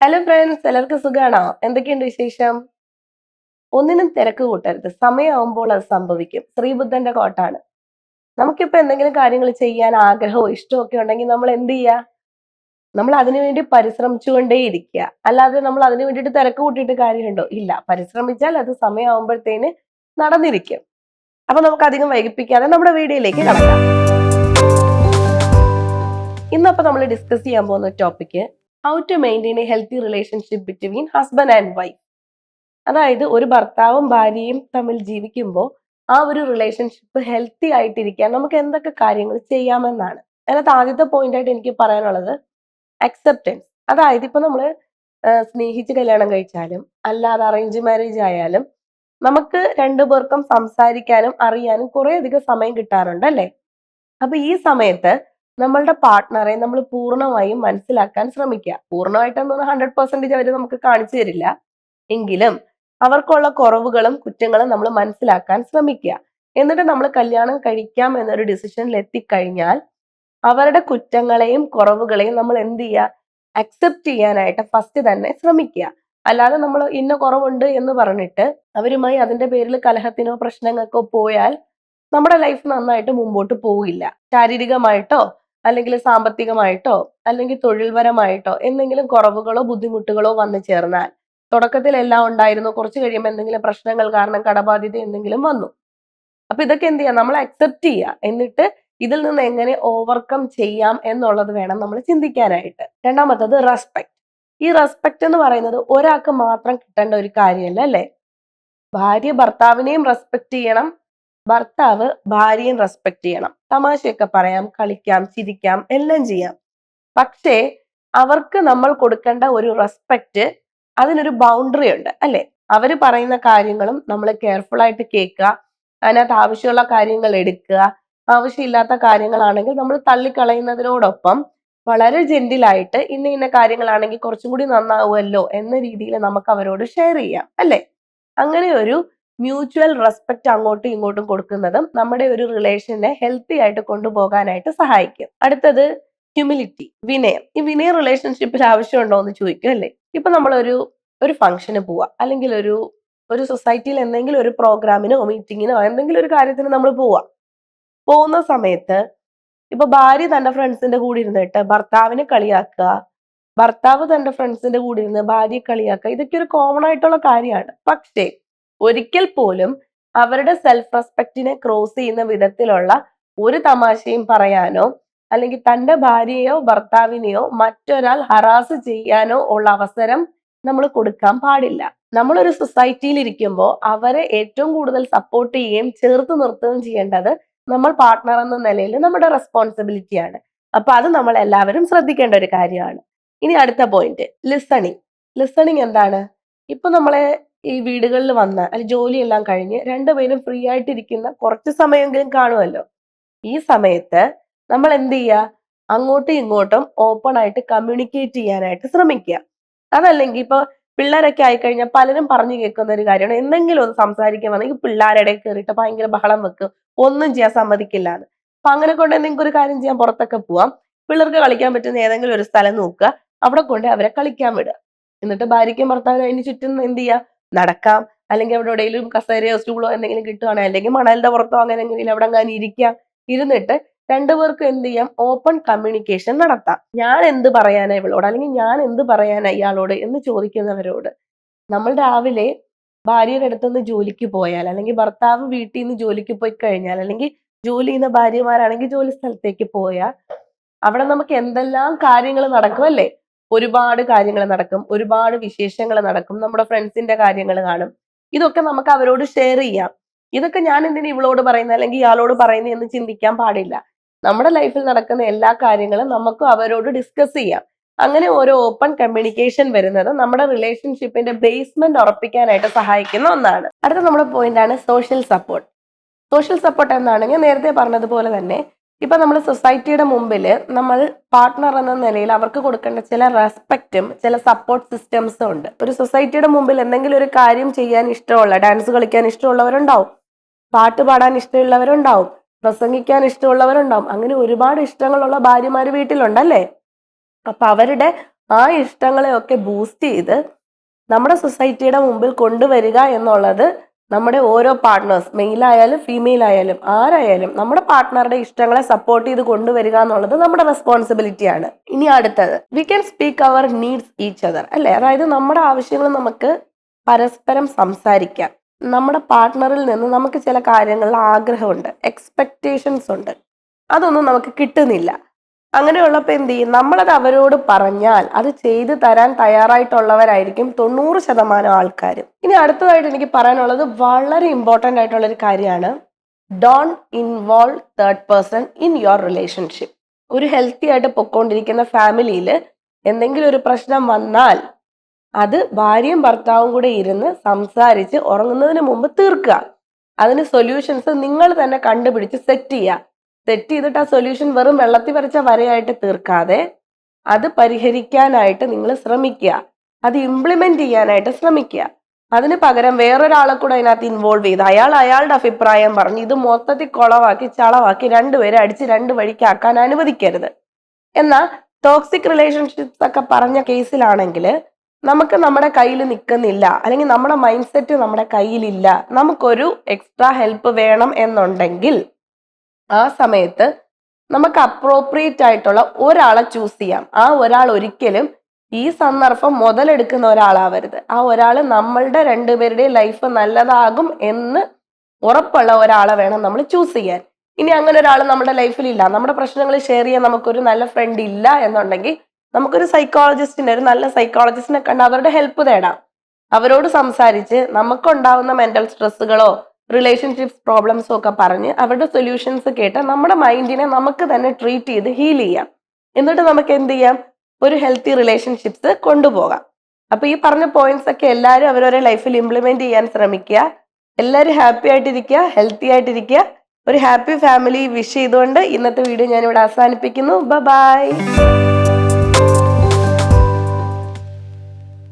Hello friends, എല്ലാവർക്കും സുഖാണോ? എന്തൊക്കെയുണ്ട് വിശേഷം? ഒന്നിനും തിരക്ക് കൂട്ടരുത്. സമയമാവുമ്പോൾ അത് സംഭവിക്കും. ശ്രീബുദ്ധന്റെ കോട്ടാണ്. നമുക്കിപ്പോ എന്തെങ്കിലും കാര്യങ്ങൾ ചെയ്യാൻ ആഗ്രഹമോ ഇഷ്ടമോ ഒക്കെ ഉണ്ടെങ്കിൽ നമ്മൾ എന്ത് ചെയ്യുക? നമ്മൾ അതിനുവേണ്ടി പരിശ്രമിച്ചുകൊണ്ടേയിരിക്കുക. അല്ലാതെ നമ്മൾ അതിനു വേണ്ടിയിട്ട് തിരക്ക് കൂട്ടിയിട്ട് കാര്യമുണ്ടോ? ഇല്ല. പരിശ്രമിച്ചാൽ അത് സമയമാവുമ്പോഴത്തേന് നടന്നിരിക്കും. അപ്പൊ നമുക്ക് അധികം വൈകിപ്പിക്കാതെ നമ്മുടെ വീഡിയോയിലേക്ക് കടക്കാം. ഇന്നപ്പോ നമ്മൾ ഡിസ്കസ് ചെയ്യാൻ പോകുന്ന topic how to maintain a healthy relationship between husband and wife. അതായത് ഒരു ഭർത്താവും ഭാര്യയും തമ്മിൽ ജീവിക്കുമ്പോൾ ആ ഒരു റിലേഷൻഷിപ്പ് ഹെൽത്തി ആയിട്ടിരിക്കാൻ നമുക്ക് എന്തൊക്കെ കാര്യങ്ങൾ ചെയ്യാമെന്നാണ്. അതിനകത്ത് ആദ്യത്തെ പോയിന്റ് ആയിട്ട് എനിക്ക് പറയാനുള്ളത് അക്സെപ്റ്റൻസ്. അതായത് ഇപ്പൊ നമ്മൾ സ്നേഹിച്ച് കല്യാണം കഴിച്ചാലും അല്ലാതെ അറേഞ്ച് മാരേജ് ആയാലും നമുക്ക് രണ്ടുപേർക്കും സംസാരിക്കാനും അറിയാനും കുറെ അധികം സമയം കിട്ടാറുണ്ട് അല്ലേ? അപ്പൊ ഈ സമയത്ത് നമ്മളുടെ പാർട്ട്ണറെ നമ്മൾ പൂർണ്ണമായും മനസ്സിലാക്കാൻ ശ്രമിക്കുക. പൂർണ്ണമായിട്ടെന്ന് പറഞ്ഞാൽ 100% അവർ നമുക്ക് കാണിച്ചു തരില്ല, എങ്കിലും അവർക്കുള്ള കുറവുകളും കുറ്റങ്ങളും നമ്മൾ മനസ്സിലാക്കാൻ ശ്രമിക്കുക. എന്നിട്ട് നമ്മൾ കല്യാണം കഴിക്കാം എന്നൊരു ഡിസിഷനിൽ എത്തിക്കഴിഞ്ഞാൽ അവരുടെ കുറ്റങ്ങളെയും കുറവുകളെയും നമ്മൾ എന്ത് ചെയ്യുക? അക്സെപ്റ്റ് ചെയ്യാനായിട്ട് ഫസ്റ്റ് തന്നെ ശ്രമിക്കുക. അല്ലാതെ നമ്മൾ ഇന്ന കുറവുണ്ട് എന്ന് പറഞ്ഞിട്ട് അവരുമായി അതിന്റെ പേരിൽ കലഹത്തിനോ പ്രശ്നങ്ങൾക്കോ പോയാൽ നമ്മുടെ ലൈഫ് നന്നായിട്ട് മുമ്പോട്ട് പോവില്ല. ശാരീരികമായിട്ടോ അല്ലെങ്കിൽ സാമ്പത്തികമായിട്ടോ അല്ലെങ്കിൽ തൊഴിൽപരമായിട്ടോ എന്തെങ്കിലും കുറവുകളോ ബുദ്ധിമുട്ടുകളോ വന്നു ചേർന്നാൽ, തുടക്കത്തിൽ എല്ലാം ഉണ്ടായിരുന്നു, കുറച്ച് കഴിയുമ്പോൾ എന്തെങ്കിലും പ്രശ്നങ്ങൾ കാരണം കടബാധ്യത എന്തെങ്കിലും വന്നു. അപ്പൊ ഇതൊക്കെ എന്ത് ചെയ്യാം? നമ്മൾ അക്സെപ്റ്റ് ചെയ്യുക. എന്നിട്ട് ഇതിൽ നിന്ന് എങ്ങനെ ഓവർകം ചെയ്യാം എന്നുള്ളത് വേണം നമ്മൾ ചിന്തിക്കാനായിട്ട്. രണ്ടാമത്തത് റെസ്പെക്ട്. ഈ റെസ്പെക്ട് എന്ന് പറയുന്നത് ഒരാൾക്ക് മാത്രം കിട്ടേണ്ട ഒരു കാര്യമല്ല അല്ലെ? ഭാര്യ ഭർത്താവിനെയും റെസ്പെക്ട് ചെയ്യണം, ഭർത്താവ് ഭാര്യയും റെസ്പെക്ട് ചെയ്യണം. തമാശയൊക്കെ പറയാം, കളിക്കാം, ചിരിക്കാം, എല്ലാം ചെയ്യാം. പക്ഷേ അവർക്ക് നമ്മൾ കൊടുക്കേണ്ട ഒരു റെസ്പെക്ട്, അതിനൊരു ബൗണ്ടറി ഉണ്ട് അല്ലെ? അവര് പറയുന്ന കാര്യങ്ങളും നമ്മൾ കെയർഫുൾ ആയിട്ട് കേൾക്കുക, അതിനകത്ത് ആവശ്യമുള്ള കാര്യങ്ങൾ എടുക്കുക, ആവശ്യമില്ലാത്ത കാര്യങ്ങളാണെങ്കിൽ നമ്മൾ തള്ളിക്കളയുന്നതിനോടൊപ്പം വളരെ ജെന്റിലായിട്ട് ഇന്ന ഇന്ന കാര്യങ്ങളാണെങ്കിൽ കുറച്ചും കൂടി നന്നാവുമല്ലോ എന്ന രീതിയിൽ നമുക്ക് അവരോട് ഷെയർ ചെയ്യാം അല്ലെ? അങ്ങനെ ഒരു മ്യൂച്വൽ റെസ്പെക്ട് അങ്ങോട്ടും ഇങ്ങോട്ടും കൊടുക്കുന്നതും നമ്മുടെ ഒരു റിലേഷനെ ഹെൽത്തി ആയിട്ട് കൊണ്ടുപോകാനായിട്ട് സഹായിക്കും. അടുത്തത് ഹ്യൂമിലിറ്റി, വിനയം. ഈ വിനയം റിലേഷൻഷിപ്പിൽ ആവശ്യമുണ്ടോ എന്ന് ചോദിക്കും അല്ലേ? ഇപ്പൊ നമ്മളൊരു ഫംഗ്ഷന് പോവാ, അല്ലെങ്കിൽ ഒരു സൊസൈറ്റിയിൽ എന്തെങ്കിലും ഒരു പ്രോഗ്രാമിനോ മീറ്റിങ്ങിനോ എന്തെങ്കിലും ഒരു കാര്യത്തിന് നമ്മൾ പോകുന്ന സമയത്ത് ഇപ്പൊ ഭാര്യ തന്റെ ഫ്രണ്ട്സിന്റെ കൂടെ ഇരുന്നിട്ട് ഭർത്താവിനെ കളിയാക്കുക, ഭർത്താവ് തന്റെ ഫ്രണ്ട്സിന്റെ കൂടെ ഇരുന്ന് ഭാര്യയെ കളിയാക്കുക, ഇതൊക്കെ ഒരു കോമൺ ആയിട്ടുള്ള കാര്യമാണ്. പക്ഷേ ഒരിക്കൽ പോലും അവരുടെ സെൽഫ് റെസ്പെക്റ്റിനെ ക്രോസ് ചെയ്യുന്ന വിധത്തിലുള്ള ഒരു തമാശയും പറയാനോ അല്ലെങ്കിൽ തന്റെ ഭാര്യയോ ഭർത്താവിനെയോ മറ്റൊരാൾ ഹറാസ് ചെയ്യാനോ ഉള്ള അവസരം നമ്മൾ കൊടുക്കാൻ പാടില്ല. നമ്മളൊരു സൊസൈറ്റിയിൽ ഇരിക്കുമ്പോൾ അവരെ ഏറ്റവും കൂടുതൽ സപ്പോർട്ട് ചെയ്യുകയും ചേർത്ത് നിർത്തുകയും ചെയ്യേണ്ടത് നമ്മൾ പാർട്ട്ണർ എന്ന നിലയിൽ നമ്മുടെ റെസ്പോൺസിബിലിറ്റിയാണ്. അപ്പൊ അത് നമ്മൾ എല്ലാവരും ശ്രദ്ധിക്കേണ്ട ഒരു കാര്യമാണ്. ഇനി അടുത്ത പോയിന്റ്, ലിസണിങ്. ലിസണിങ് എന്താണ്? ഇപ്പൊ നമ്മളെ ഈ വീടുകളിൽ വന്ന അല്ലെങ്കിൽ ജോലിയെല്ലാം കഴിഞ്ഞ് രണ്ടുപേരും ഫ്രീ ആയിട്ടിരിക്കുന്ന കുറച്ച് സമയമെങ്കിലും കാണുമല്ലോ. ഈ സമയത്ത് നമ്മൾ എന്ത് ചെയ്യുക? അങ്ങോട്ടും ഇങ്ങോട്ടും ഓപ്പൺ ആയിട്ട് കമ്മ്യൂണിക്കേറ്റ് ചെയ്യാനായിട്ട് ശ്രമിക്കുക. അതല്ലെങ്കിൽ ഇപ്പൊ പിള്ളേരൊക്കെ ആയിക്കഴിഞ്ഞാൽ പലരും പറഞ്ഞു കേൾക്കുന്ന ഒരു കാര്യമാണ്, എന്തെങ്കിലും ഒന്ന് സംസാരിക്കാൻ വന്നെങ്കിൽ പിള്ളേരുടെ കയറിയിട്ട് ഭയങ്കര ബഹളം വെക്കും, ഒന്നും ചെയ്യാൻ സമ്മതിക്കില്ല എന്ന്. അപ്പൊ അങ്ങനെ കൊണ്ട് നിങ്ങൾക്ക് ഒരു കാര്യം ചെയ്യാൻ, പുറത്തൊക്കെ പോവാം, പിള്ളേർക്ക് കളിക്കാൻ പറ്റുന്ന ഏതെങ്കിലും ഒരു സ്ഥലം നോക്കുക, അവിടെ കൊണ്ട് അവരെ കളിക്കാൻ വിടുക. എന്നിട്ട് ഭാര്യയ്ക്കും ഭർത്താവിനും അതിന് ചുറ്റും എന്ത് ചെയ്യുക? നടക്കാം, അല്ലെങ്കിൽ അവിടെ എവിടെയെങ്കിലും കസേരയോ സ്റ്റൂളോ എന്തെങ്കിലും കിട്ടുവാണെങ്കിൽ, അല്ലെങ്കിൽ മണലിന്റെ പുറത്തോ അങ്ങനെ എങ്ങനെയും അവിടെ അങ്ങനെ ഇരിക്കാം. ഇരുന്നിട്ട് രണ്ടുപേർക്കും എന്ത് ചെയ്യാം? ഓപ്പൺ കമ്മ്യൂണിക്കേഷൻ നടത്താം. ഞാൻ എന്ത് പറയാനാ ഇവളോട്, അല്ലെങ്കിൽ ഞാൻ എന്ത് പറയാനാ ഇയാളോട് എന്ന് ചോദിക്കുന്നവരോട്. നമ്മൾ രാവിലെ ഭാര്യയുടെ അടുത്തുനിന്ന് ജോലിക്ക് പോയാൽ, അല്ലെങ്കിൽ ഭർത്താവ് വീട്ടിൽ നിന്ന് ജോലിക്ക് പോയി കഴിഞ്ഞാൽ, അല്ലെങ്കിൽ ജോലി ചെയ്യുന്ന ഭാര്യമാരാണെങ്കിൽ ജോലി സ്ഥലത്തേക്ക് പോയാൽ അവിടെ നമുക്ക് എന്തെല്ലാം കാര്യങ്ങൾ നടക്കും അല്ലേ? ഒരുപാട് കാര്യങ്ങൾ നടക്കും, ഒരുപാട് വിശേഷങ്ങൾ നടക്കും, നമ്മുടെ ഫ്രണ്ട്സിന്റെ കാര്യങ്ങൾ കാണും. ഇതൊക്കെ നമുക്ക് അവരോട് ഷെയർ ചെയ്യാം. ഇതൊക്കെ ഞാൻ എന്തിനാ ഇവളോട് പറയുന്നത് അല്ലെങ്കിൽ ഇയാളോട് പറയുന്നത് എന്ന് ചിന്തിക്കാൻ പാടില്ല. നമ്മുടെ ലൈഫിൽ നടക്കുന്ന എല്ലാ കാര്യങ്ങളും നമുക്ക് അവരോട് ഡിസ്കസ് ചെയ്യാം. അങ്ങനെ ഓരോ ഓപ്പൺ കമ്മ്യൂണിക്കേഷൻ വരുന്നത് നമ്മുടെ റിലേഷൻഷിപ്പിന്റെ ബേസ്മെന്റ് ഉറപ്പിക്കാനായിട്ട് സഹായിക്കുന്ന ഒന്നാണ്. അടുത്ത നമ്മുടെ പോയിന്റ് ആണ് സോഷ്യൽ സപ്പോർട്ട്. സോഷ്യൽ സപ്പോർട്ട് എന്നാണ് ഞാൻ നേരത്തെ പറഞ്ഞതുപോലെ തന്നെ ഇപ്പൊ നമ്മൾ സൊസൈറ്റിയുടെ മുമ്പിൽ നമ്മൾ പാർട്ട്ണർ എന്ന നിലയിൽ അവർക്ക് കൊടുക്കേണ്ട ചില റെസ്പെക്റ്റും ചില സപ്പോർട്ട് സിസ്റ്റംസും ഉണ്ട്. ഒരു സൊസൈറ്റിയുടെ മുമ്പിൽ എന്തെങ്കിലും ഒരു കാര്യം ചെയ്യാൻ ഇഷ്ടമുള്ള, ഡാൻസ് കളിക്കാൻ ഇഷ്ടമുള്ളവരുണ്ടാവും, പാട്ട് പാടാൻ ഇഷ്ടമുള്ളവരുണ്ടാവും, പ്രസംഗിക്കാൻ ഇഷ്ടമുള്ളവരുണ്ടാവും, അങ്ങനെ ഒരുപാട് ഇഷ്ടങ്ങളുള്ള ഭാര്യമാര് വീട്ടിലുണ്ടല്ലേ? അപ്പൊ അവരുടെ ആ ഇഷ്ടങ്ങളെയൊക്കെ ബൂസ്റ്റ് ചെയ്ത് നമ്മുടെ സൊസൈറ്റിയുടെ മുമ്പിൽ കൊണ്ടുവരിക എന്നുള്ളത് നമ്മുടെ ഓരോ പാർട്ട്നേഴ്സ്, മെയിലായാലും ഫീമെയിൽ ആയാലും ആരായാലും നമ്മുടെ പാർട്ട്ണറുടെ ഇഷ്ടങ്ങളെ സപ്പോർട്ട് ചെയ്ത് കൊണ്ടുവരിക എന്നുള്ളത് നമ്മുടെ റെസ്പോൺസിബിലിറ്റിയാണ്. ഇനി അടുത്തത്, we can speak our needs each other, അല്ലേ? അതായത് നമ്മുടെ ആവശ്യങ്ങൾ നമുക്ക് പരസ്പരം സംസാരിക്കാം. നമ്മുടെ പാർട്ട്ണറിൽ നിന്ന് നമുക്ക് ചില കാര്യങ്ങളിൽ ആഗ്രഹമുണ്ട്, എക്സ്പെക്റ്റേഷൻസ് ഉണ്ട്, അതൊന്നും നമുക്ക് കിട്ടുന്നില്ല. അങ്ങനെയുള്ളപ്പോൾ എന്ത് ചെയ്യും? നമ്മളത് അവരോട് പറഞ്ഞാൽ അത് ചെയ്തു തരാൻ തയ്യാറായിട്ടുള്ളവരായിരിക്കും 90% ആൾക്കാരും. ഇനി അടുത്തതായിട്ട് എനിക്ക് പറയാനുള്ളത് വളരെ ഇമ്പോർട്ടൻ്റ് ആയിട്ടുള്ള ഒരു കാര്യമാണ്, don't involve third person in your relationship. ഒരു ഹെൽത്തി ആയിട്ട് പൊക്കോണ്ടിരിക്കുന്ന ഫാമിലിയിൽ എന്തെങ്കിലും ഒരു പ്രശ്നം വന്നാൽ അത് ഭാര്യയും ഭർത്താവും കൂടെ ഇരുന്ന് സംസാരിച്ച് ഉറങ്ങുന്നതിന് മുമ്പ് തീർക്കുക. അതിന് സൊല്യൂഷൻസ് നിങ്ങൾ തന്നെ കണ്ടുപിടിച്ച് സെറ്റ് ചെയ്യുക. സെറ്റ് ചെയ്തിട്ട് ആ സൊല്യൂഷൻ വെറും വെള്ളത്തിൽ വരച്ച വരയായിട്ട് തീർക്കാതെ അത് പരിഹരിക്കാനായിട്ട് നിങ്ങൾ ശ്രമിക്കുക, അത് ഇംപ്ലിമെന്റ് ചെയ്യാനായിട്ട് ശ്രമിക്കുക. അതിന് പകരം വേറൊരാളെ കൂടെ അതിനകത്ത് ഇൻവോൾവ് ചെയ്ത് അയാളുടെ അഭിപ്രായം പറഞ്ഞ് ഇത് മൊത്തത്തിൽ കുളവാക്കി ചളവാക്കി രണ്ടുപേരെ അടിച്ച് രണ്ട് വഴിക്കാക്കാൻ അനുവദിക്കരുത്. എന്നാൽ ടോക്സിക് റിലേഷൻഷിപ്സ് ഒക്കെ പറഞ്ഞ കേസിലാണെങ്കിൽ നമുക്ക് നമ്മുടെ കയ്യിൽ നിൽക്കുന്നില്ല, അല്ലെങ്കിൽ നമ്മുടെ മൈൻഡ് സെറ്റ് നമ്മുടെ കയ്യിലില്ല, നമുക്കൊരു എക്സ്ട്രാ ഹെൽപ്പ് വേണം എന്നുണ്ടെങ്കിൽ ആ സമയത്ത് നമുക്ക് അപ്രോപ്രിയേറ്റ് ആയിട്ടുള്ള ഒരാളെ ചൂസ് ചെയ്യാം. ആ ഒരാൾ ഒരിക്കലും ഈ സന്ദർഭം മുതലെടുക്കുന്ന ഒരാളാവരുത്. ആ ഒരാൾ നമ്മളുടെ രണ്ടുപേരുടെയും ലൈഫ് നല്ലതാകും എന്ന് ഉറപ്പുള്ള ഒരാളെ വേണം നമ്മൾ ചൂസ് ചെയ്യാൻ. ഇനി അങ്ങനെ ഒരാൾ നമ്മുടെ ലൈഫിലില്ല, നമ്മുടെ പ്രശ്നങ്ങൾ ഷെയർ ചെയ്യാൻ നമുക്കൊരു നല്ല ഫ്രണ്ട് ഇല്ല എന്നുണ്ടെങ്കിൽ നമുക്കൊരു ഒരു നല്ല സൈക്കോളജിസ്റ്റിനെ കണ്ട് അവരുടെ ഹെൽപ്പ് തേടാം. അവരോട് സംസാരിച്ച് നമുക്കുണ്ടാവുന്ന മെന്റൽ സ്ട്രെസ്സുകളോ റിലേഷൻഷിപ്സ് പ്രോബ്ലംസും ഒക്കെ പറഞ്ഞ് അവരുടെ സൊല്യൂഷൻസ് കേട്ട് നമ്മുടെ മൈൻഡിനെ നമുക്ക് തന്നെ ട്രീറ്റ് ചെയ്ത് ഹീൽ ചെയ്യാം. എന്നിട്ട് നമുക്ക് എന്ത് ചെയ്യാം? ഒരു ഹെൽത്തി റിലേഷൻഷിപ്സ് കൊണ്ടുപോകാം. അപ്പൊ ഈ പറഞ്ഞ പോയിന്റ്സ് ഒക്കെ എല്ലാവരും അവരവരുടെ ലൈഫിൽ ഇംപ്ലിമെന്റ് ചെയ്യാൻ ശ്രമിക്കുക. എല്ലാവരും ഹാപ്പി ആയിട്ടിരിക്കുക, ഹെൽത്തി ആയിട്ടിരിക്കുക. ഒരു ഹാപ്പി ഫാമിലി വിഷ് ചെയ്തുകൊണ്ട് ഇന്നത്തെ വീഡിയോ ഞാൻ ഇവിടെ അവസാനിപ്പിക്കുന്നു. ബൈ.